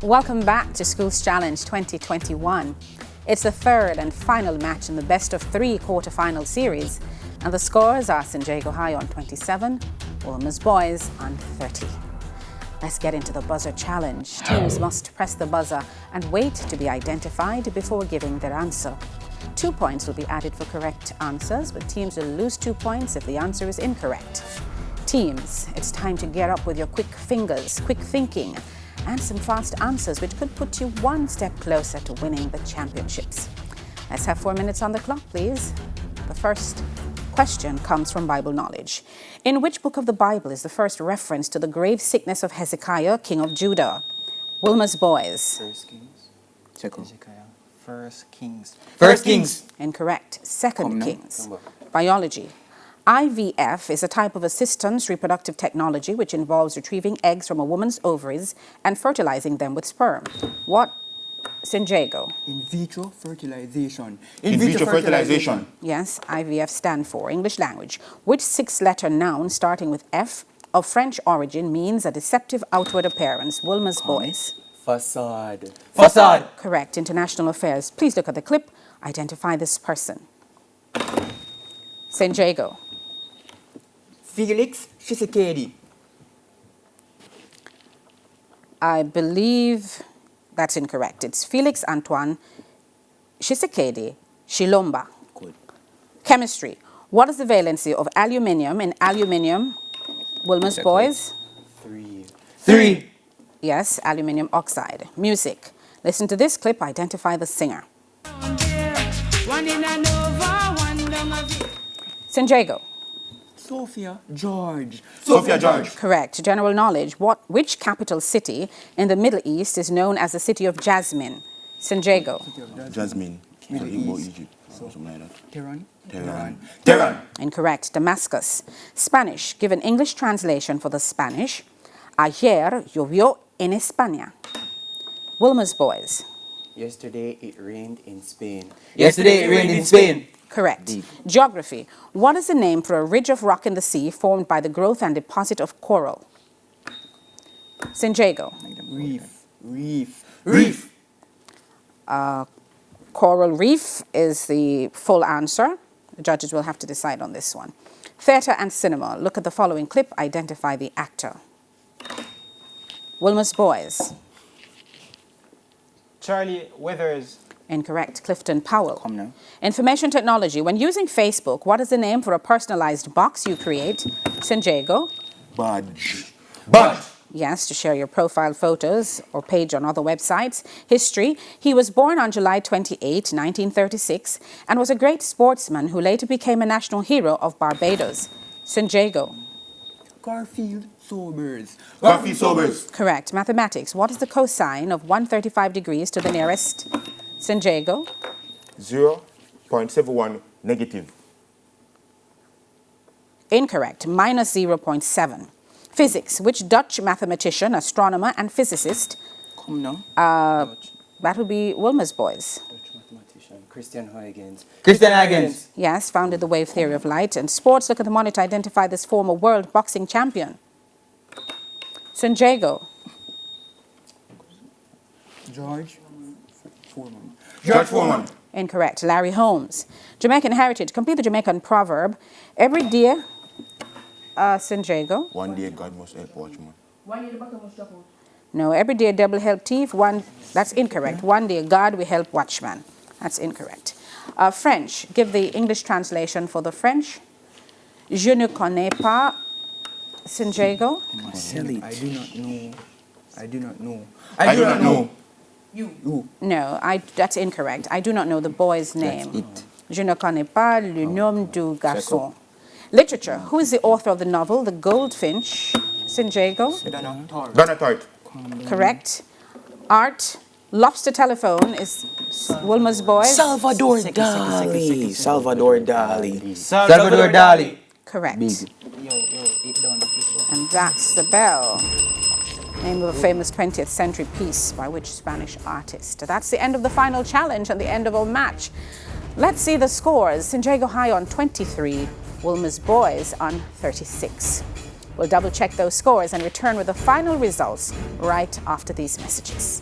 Welcome back to Schools Challenge 2021. It's the third and final match in the best of three quarter-final series, and the scores are St. Jago High on 27, Wolmer's Boys on 30. Let's get into the buzzer challenge. Teams must press the buzzer and wait to be identified before giving their answer. 2 points will be added for correct answers, but teams will lose 2 points if the answer is incorrect. Teams, it's time to get up with your quick fingers, quick thinking, and some fast answers which could put you one step closer to winning the championships. Let's have 4 minutes on the clock, please. The first question comes from Bible knowledge. In which book of the Bible is the first reference to the grave sickness of Hezekiah, king of Judah? Wolmer's Boys. First Kings. Second. Hezekiah. First Kings. First Kings. Incorrect. Second Come Kings. now. Biology. IVF is a type of assistance reproductive technology which involves retrieving eggs from a woman's ovaries and fertilizing them with sperm. What? St. Jago. In vitro fertilization. In vitro fertilization. Yes, IVF stand for English language. Which six-letter noun starting with F of French origin means a deceptive outward appearance? Wolmer's Boys. Facade. Facade. Correct. International affairs. Please look at the clip. Identify this person. St. Jago. Felix Tshisekedi. I believe that's incorrect. It's Felix Antoine Tshisekedi Shilomba. Good. Chemistry. What is the valency of aluminium in aluminium? Wolmer's Boys. 3. 3. Yes, aluminium oxide. Music. Listen to this clip. Identify the singer. St. Jago. Sophia George. Sophia George. Correct. General knowledge. Which capital city in the Middle East is known as the city of Jasmine? St. Jago. Jasmine. Middle Igbo, East. Egypt. Something like that. Tehran. Tehran. Incorrect. Damascus. Spanish. Give an English translation for the Spanish. Ayer llovió en España. Wolmer's Boys. Yesterday it rained in Spain. Yesterday it rained in Spain. Correct. Geography. What is the name for a ridge of rock in the sea formed by the growth and deposit of coral? St. Jago. Reef. Coral reef is the full answer. The judges will have to decide on this one. Theatre and cinema. Look at the following clip. Identify the actor. Wolmer's Boys. Charlie Weathers. Incorrect. Clifton Powell. Come now. Information technology. When using Facebook, what is the name for a personalized box you create? St. Jago. Badge. Yes, to share your profile photos or page on other websites. History. He was born on July 28, 1936, and was a great sportsman who later became a national hero of Barbados. St. Jago. Garfield Sobers. Coffee sobers. Correct. Mathematics. What is the cosine of 135 degrees to the nearest? St. Jago. 0.71 negative. Incorrect. Minus 0.7. Physics. Which Dutch mathematician, astronomer, and physicist? Come now. That would be Wolmer's Boys. Dutch mathematician. Christian Huygens. Christian Huygens. Yes, founded the wave theory of light. And sports. Look at the monitor. Identify this former world boxing champion. St. Jago. George Foreman. George Foreman. Incorrect. Larry Holmes. Jamaican heritage. Complete the Jamaican proverb. Every day, St. Jago. One day God must help watchman. No, every day devil help thief. That's incorrect. One day God will help watchman. That's incorrect. French. Give the English translation for the French. Je ne connais pas St. Jago. Silly. I do not know. I do not know. No, that's incorrect. I do not know the boy's name. It. Je ne connais pas le nom du garçon. Literature. Who is the author of the novel The Goldfinch? St. Jago. Donna Tart. Correct. Art. Lobster telephone is Wolmer's Boys. Salvador Dali. Salvador Dali. Salvador Dali. Correct. Big. It done. And that's The Bell. Name of a famous 20th century piece by which Spanish artist? That's the end of the final challenge and the end of our match. Let's see the scores. St. Jago High on 23, Wolmer's Boys on 36. We'll double check those scores and return with the final results right after these messages.